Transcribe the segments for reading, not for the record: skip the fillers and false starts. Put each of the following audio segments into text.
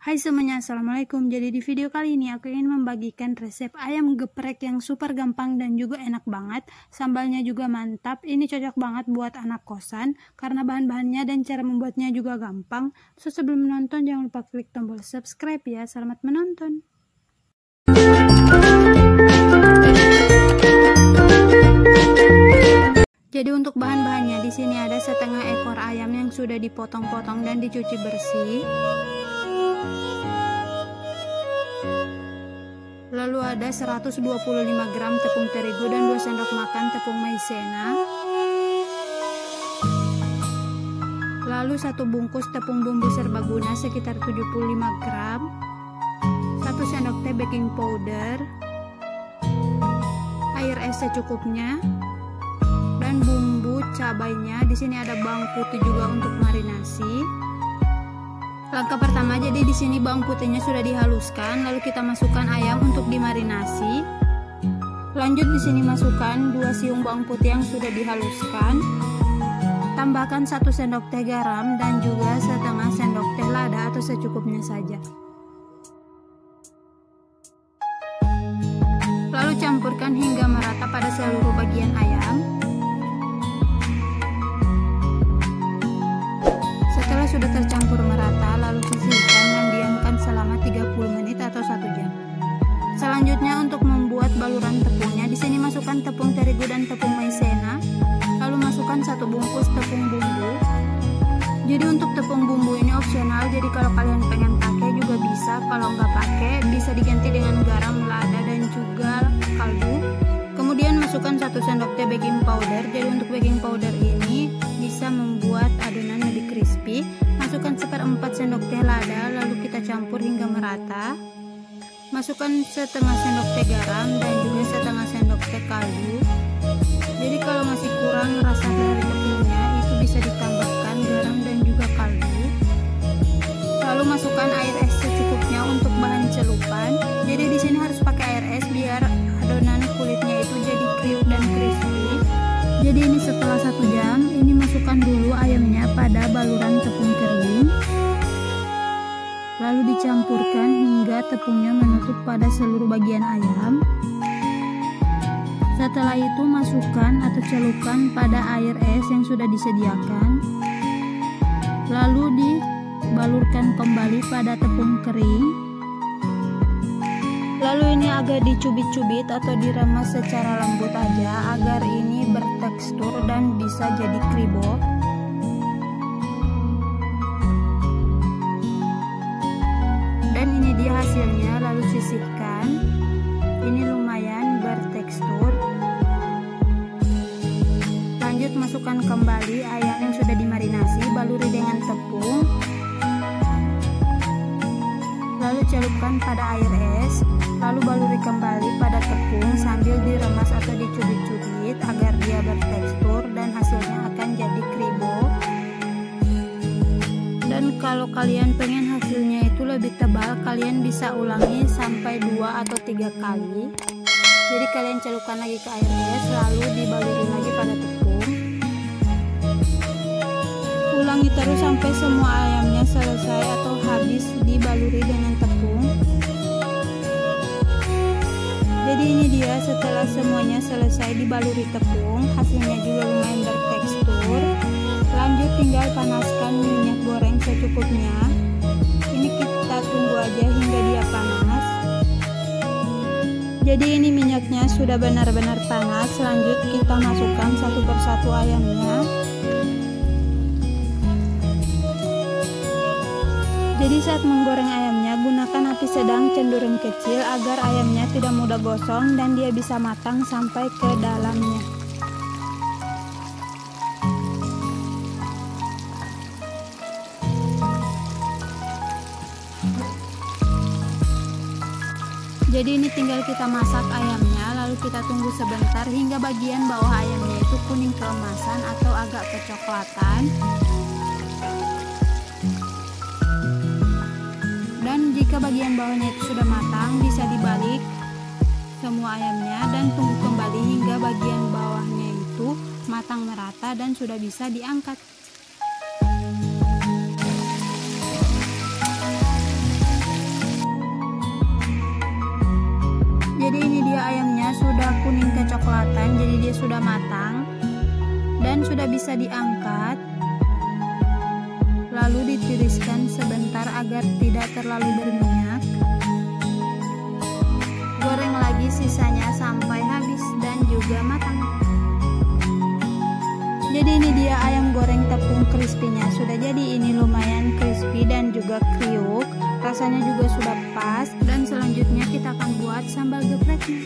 Hai semuanya, assalamualaikum. Jadi di video kali ini aku ingin membagikan resep ayam geprek yang super gampang dan juga enak banget. Sambalnya juga mantap. Ini cocok banget buat anak kosan karena bahan-bahannya dan cara membuatnya juga gampang. So sebelum menonton jangan lupa klik tombol subscribe ya. Selamat menonton. Jadi untuk bahan-bahannya di sini ada setengah ekor ayam yang sudah dipotong-potong dan dicuci bersih. Lalu ada 125 gram tepung terigu dan 2 sendok makan tepung maizena. Lalu 1 bungkus tepung bumbu serbaguna sekitar 75 gram. 1 sendok teh baking powder. Air es secukupnya. Dan bumbu cabainya. Di sini ada bawang putih juga untuk marinasi. Langkah pertama, jadi di sini bawang putihnya sudah dihaluskan, lalu kita masukkan ayam untuk dimarinasi. Lanjut di sini masukkan 2 siung bawang putih yang sudah dihaluskan. Tambahkan 1 sendok teh garam dan juga setengah sendok teh lada atau secukupnya saja. Lalu campurkan hingga merata pada seluruh bagian ayam. Setelah sudah tercampur merata, lalu sisihkan dan diamkan selama 30 menit atau 1 jam. Selanjutnya untuk membuat baluran tepungnya, di sini masukkan tepung terigu dan tepung maizena, lalu masukkan 1 bungkus tepung bumbu. Jadi untuk tepung bumbu ini opsional, jadi kalau kalian pengen pakai juga bisa, kalau nggak pakai bisa diganti dengan garam, lada dan juga kaldu. Kemudian masukkan 1 sendok teh baking powder. Jadi untuk baking powder ini bisa membuat adonan lebih crispy. Masukkan 1/4 sendok teh lada, lalu kita campur hingga merata. Masukkan setengah sendok teh garam dan juga setengah sendok teh kaldu. Jadi kalau masih kurang rasa dari tepungnya, itu bisa ditambahkan garam dan juga kaldu. Lalu masukkan air es secukupnya untuk bahan celupan. Jadi di sini harus pakai air es biar adonan kulitnya itu jadi kriuk dan crispy. Jadi ini setelah 1 jam, ini masukkan dulu ayamnya pada baluran tepung kering. Lalu dicampurkan hingga tepungnya menutup pada seluruh bagian ayam. Setelah itu masukkan atau celupkan pada air es yang sudah disediakan. Lalu dibalurkan kembali pada tepung kering. Lalu ini agak dicubit-cubit atau diremas secara lembut aja agar ini bertekstur dan bisa jadi kribo. Dan ini dia hasilnya, lalu sisihkan. Ini lumayan bertekstur. Lanjut masukkan kembali ayam yang sudah dimarinasi, baluri dengan tepung. Lalu celupkan pada air es, lalu baluri kembali pada tepung sambil diremas atau dicubit-cubit agar dia bertekstur dan hasilnya akan jadi kribo. Dan kalau kalian pengen hasilnya itu lebih tebal, kalian bisa ulangi sampai 2 atau 3 kali. Jadi kalian celupkan lagi ke air es, lalu dibaluri lagi pada tepung. Ulangi terus sampai semua ayamnya selesai atau habis dibaluri dengan tepung. Jadi ini dia setelah semuanya selesai dibaluri tepung, hasilnya juga lumayan bertekstur. Lanjut tinggal panaskan minyak goreng secukupnya. Ini kita tunggu aja hingga dia panas. Jadi ini minyaknya sudah benar-benar panas. Lanjut kita masukkan satu persatu ayamnya. Jadi saat menggoreng ayamnya, gunakan api sedang cenderung kecil agar ayamnya tidak mudah gosong dan dia bisa matang sampai ke dalamnya. Jadi ini tinggal kita masak ayamnya, lalu kita tunggu sebentar hingga bagian bawah ayamnya itu kuning keemasan atau agak kecoklatan. Dan jika bagian bawahnya itu sudah matang, bisa dibalik semua ayamnya dan tunggu kembali hingga bagian bawahnya itu matang merata dan sudah bisa diangkat. sudah kuning kecoklatan, jadi dia sudah matang dan sudah bisa diangkat. Lalu ditiriskan sebentar agar tidak terlalu berminyak. Goreng lagi sisanya sampai habis dan juga matang. Jadi ini dia ayam goreng tepung crispy-nya. Sudah jadi, ini lumayan crispy dan juga kriuk. Rasanya juga sudah pas. Dan selanjutnya kita akan buat sambal gepreknya.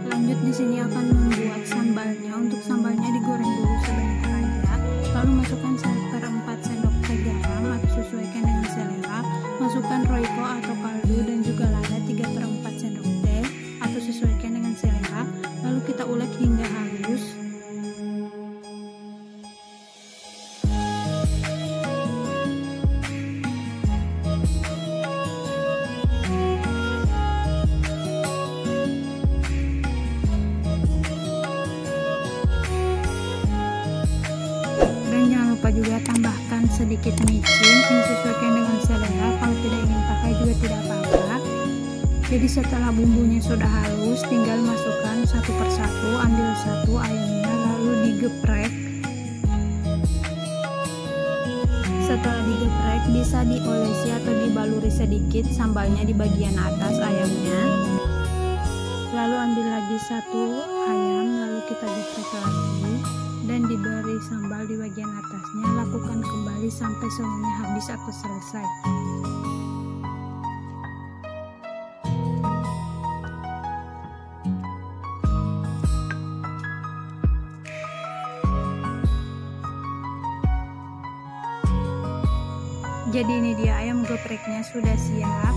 Lanjut di sini akan membuat sambalnya. Untuk sambalnya digoreng dulu sebentar aja. Lalu masukkan 1/4 sendok teh garam atau sesuaikan dengan selera. Masukkan roiko atau kaldu dan juga lada 3/4 sendok teh atau sesuaikan dengan selera. Lalu kita ulek hingga halus. Juga tambahkan sedikit micin, ini sesuaikan dengan selera, kalau tidak ingin pakai juga tidak apa-apa. Jadi setelah bumbunya sudah halus, tinggal masukkan satu persatu, ambil satu ayamnya lalu digeprek. Setelah digeprek bisa diolesi atau dibaluri sedikit sambalnya di bagian atas ayamnya. Lalu ambil lagi satu ayam lalu kita geprek lagi dan diberi sambal di bagian atasnya. Lakukan kembali sampai semuanya habis atau selesai. Jadi ini dia ayam gepreknya sudah siap.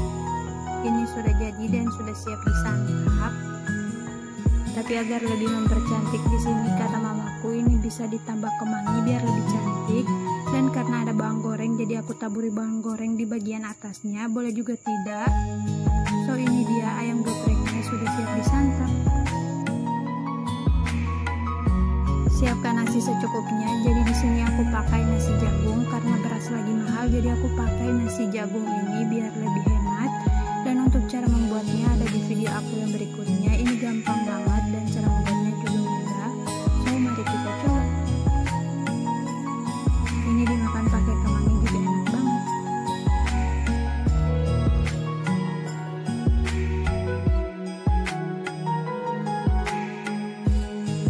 Ini sudah jadi dan sudah siap disantap. Tapi agar lebih mempercantik di sini kata mamaku ini bisa ditambah kemangi biar lebih cantik. Dan karena ada bawang goreng jadi aku taburi bawang goreng di bagian atasnya, boleh juga tidak. So ini dia ayam gepreknya sudah siap disantap. Siapkan nasi secukupnya. Jadi di sini aku pakai nasi jagung karena beras lagi mahal, jadi aku pakai nasi jagung ini biar lebih hemat. Dan untuk cara membuatnya ada di video aku yang berikutnya. Ini gampang banget dan cara membuatnya juga mudah. So mari kita coba. Ini dimakan pakai kemangi juga enak banget.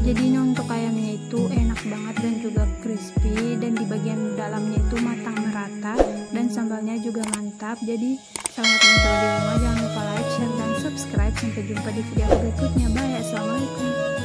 Jadi ini untuk ayamnya itu enak banget dan juga crispy, dan di bagian dalamnya itu matang merata dan sambalnya juga mantap. Jadi selamat mencoba di rumah, jangan lupa like, share, dan subscribe. Sampai jumpa di video berikutnya. Bye, assalamualaikum.